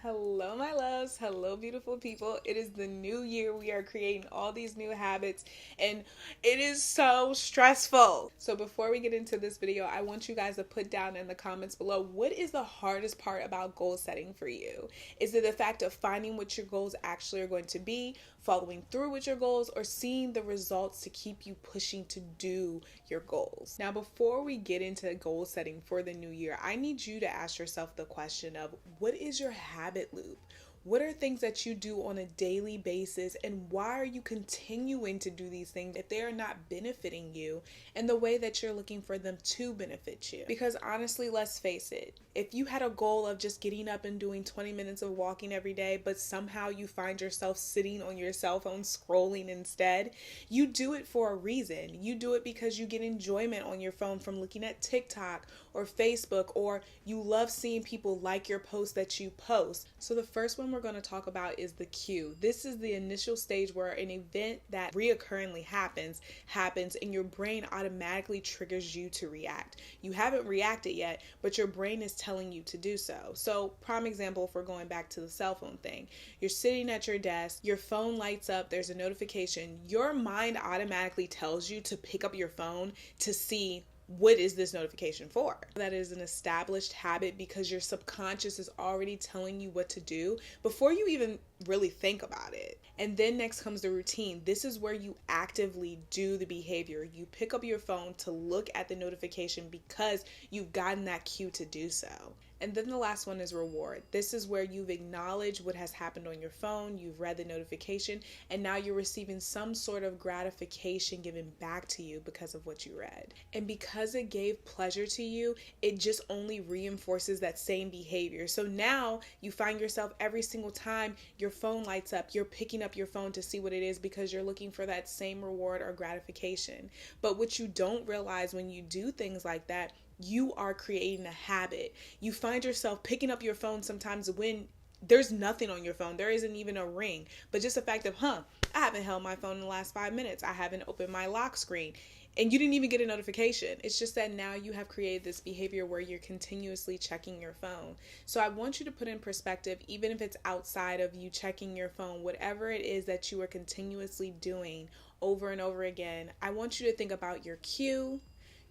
Hello, my loves. Hello, beautiful people. It is the new year. We are creating all these new habits, and it is so stressful. So, before we get into this video, I want you guys to put down in the comments below, what is the hardest part about goal setting for you? Is it the fact of finding what your goals actually are going to be, following through with your goals, or seeing the results to keep you pushing to do your goals? Now, before we get into goal setting for the new year, I need you to ask yourself the question of, what is your habit loop? What are things that you do on a daily basis, and why are you continuing to do these things if they are not benefiting you in the way that you're looking for them to benefit you? Because honestly, let's face it, if you had a goal of just getting up and doing 20 minutes of walking every day, but somehow you find yourself sitting on your cell phone scrolling instead, you do it for a reason. You do it because you get enjoyment on your phone from looking at TikTok or Facebook, or you love seeing people like your posts that you post. So the first one we're going to talk about is the cue. This is the initial stage where an event that reoccurringly happens and your brain automatically triggers you to react. You haven't reacted yet, but your brain is telling you to do so. So prime example, if we're going back to the cell phone thing, you're sitting at your desk, your phone lights up, there's a notification, your mind automatically tells you to pick up your phone to see, what is this notification for? That is an established habit because your subconscious is already telling you what to do before you even really think about it. And then next comes the routine. This is where you actively do the behavior. You pick up your phone to look at the notification because you've gotten that cue to do so. And then the last one is reward. This is where you've acknowledged what has happened on your phone, you've read the notification, and now you're receiving some sort of gratification given back to you because of what you read. And because it gave pleasure to you, it just only reinforces that same behavior. So now you find yourself every single time your phone lights up, you're picking up your phone to see what it is because you're looking for that same reward or gratification. But what you don't realize when you do things like that, you are creating a habit. You find yourself picking up your phone sometimes when there's nothing on your phone. There isn't even a ring. But just the fact of, I haven't held my phone in the last 5 minutes. I haven't opened my lock screen. And you didn't even get a notification. It's just that now you have created this behavior where you're continuously checking your phone. So I want you to put in perspective, even if it's outside of you checking your phone, whatever it is that you are continuously doing over and over again, I want you to think about your cue,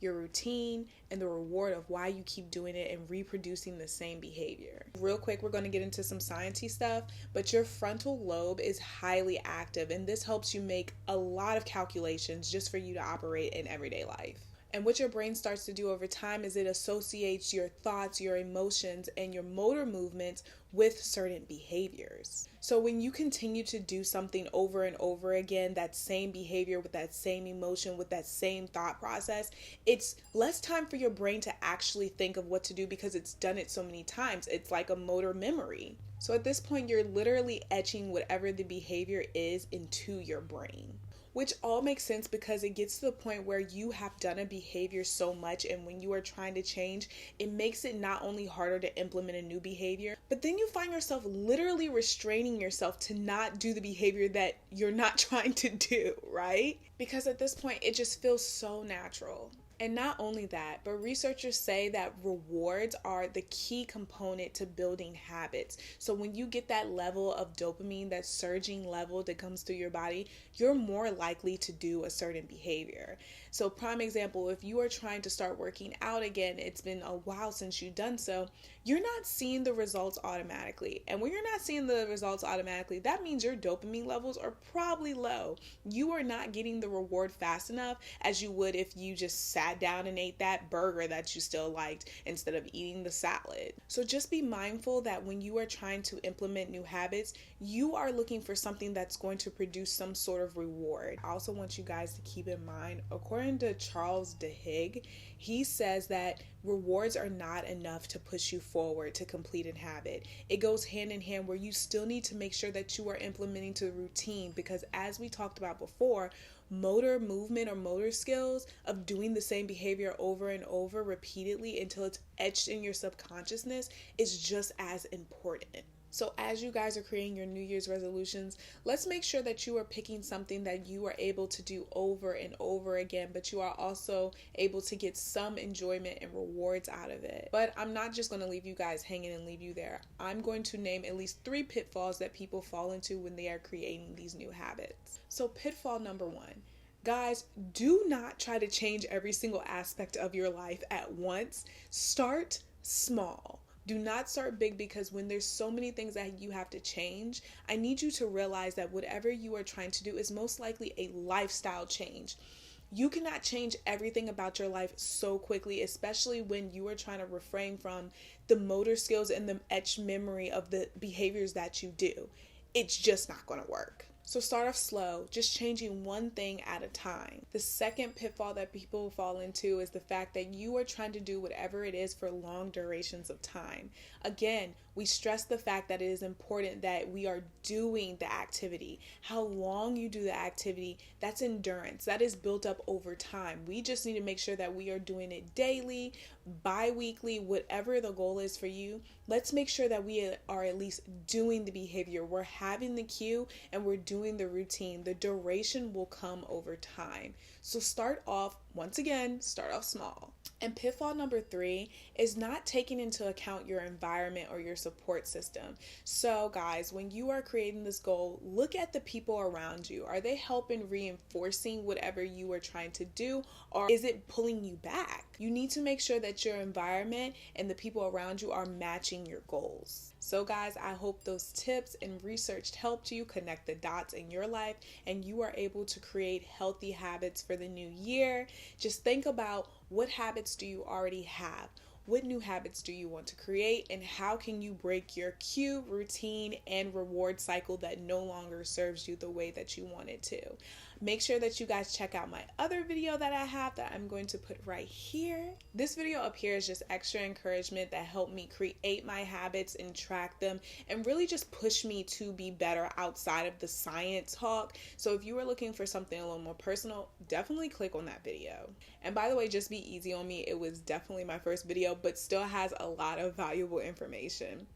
your routine, and the reward of why you keep doing it and reproducing the same behavior. Real quick, we're going to get into some sciencey stuff, but your frontal lobe is highly active, and this helps you make a lot of calculations just for you to operate in everyday life. And what your brain starts to do over time is it associates your thoughts, your emotions, and your motor movements with certain behaviors. So when you continue to do something over and over again, that same behavior with that same emotion, with that same thought process, it's less time for your brain to actually think of what to do because it's done it so many times. It's like a motor memory. So at this point, you're literally etching whatever the behavior is into your brain. Which all makes sense because it gets to the point where you have done a behavior so much, and when you are trying to change, it makes it not only harder to implement a new behavior, but then you find yourself literally restraining yourself to not do the behavior that you're not trying to do, right? Because at this point, it just feels so natural. And not only that, but researchers say that rewards are the key component to building habits. So when you get that level of dopamine, that surging level that comes through your body, you're more likely to do a certain behavior. So prime example, if you are trying to start working out again, it's been a while since you've done so, you're not seeing the results automatically. And when you're not seeing the results automatically, that means your dopamine levels are probably low. You are not getting the reward fast enough as you would if you just sat down and ate that burger that you still liked instead of eating the salad. So just be mindful that when you are trying to implement new habits, you are looking for something that's going to produce some sort of reward. I also want you guys to keep in mind, according to Charles Duhigg, he says that rewards are not enough to push you forward to complete a habit. It goes hand in hand where you still need to make sure that you are implementing to the routine, because as we talked about before, motor movement or motor skills of doing the same behavior over and over repeatedly until it's etched in your subconsciousness is just as important. So as you guys are creating your New Year's resolutions, let's make sure that you are picking something that you are able to do over and over again, but you are also able to get some enjoyment and rewards out of it. But I'm not just going to leave you guys hanging and leave you there. I'm going to name at least 3 pitfalls that people fall into when they are creating these new habits. So pitfall number 1. Guys, do not try to change every single aspect of your life at once. Start small. Do not start big, because when there's so many things that you have to change, I need you to realize that whatever you are trying to do is most likely a lifestyle change. You cannot change everything about your life so quickly, especially when you are trying to refrain from the motor skills and the etched memory of the behaviors that you do. It's just not going to work. So start off slow, just changing one thing at a time. The second pitfall that people fall into is the fact that you are trying to do whatever it is for long durations of time. Again, we stress the fact that it is important that we are doing the activity. How long you do the activity, that's endurance. That is built up over time. We just need to make sure that we are doing it daily, bi-weekly, whatever the goal is for you. Let's make sure that we are at least doing the behavior. We're having the cue and we're doing the routine. The duration will come over time. So start off small. And pitfall number 3 is not taking into account your environment or your support system. So guys, when you are creating this goal, look at the people around you. Are they helping reinforcing whatever you are trying to do, or is it pulling you back? You need to make sure that your environment and the people around you are matching your goals. So guys, I hope those tips and research helped you connect the dots in your life and you are able to create healthy habits for the new year. Just think about, what habits do you already have? What new habits do you want to create? And how can you break your cue, routine, and reward cycle that no longer serves you the way that you want it to? Make sure that you guys check out my other video that I have that I'm going to put right here. This video up here is just extra encouragement that helped me create my habits and track them and really just push me to be better outside of the science talk. So if you were looking for something a little more personal, definitely click on that video. And by the way, just be easy on me. It was definitely my first video, but still has a lot of valuable information.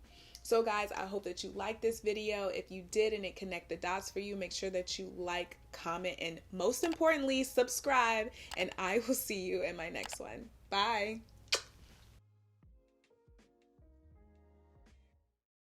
So guys, I hope that you liked this video. If you did and it connected the dots for you, make sure that you like, comment, and most importantly, subscribe. And I will see you in my next one. Bye.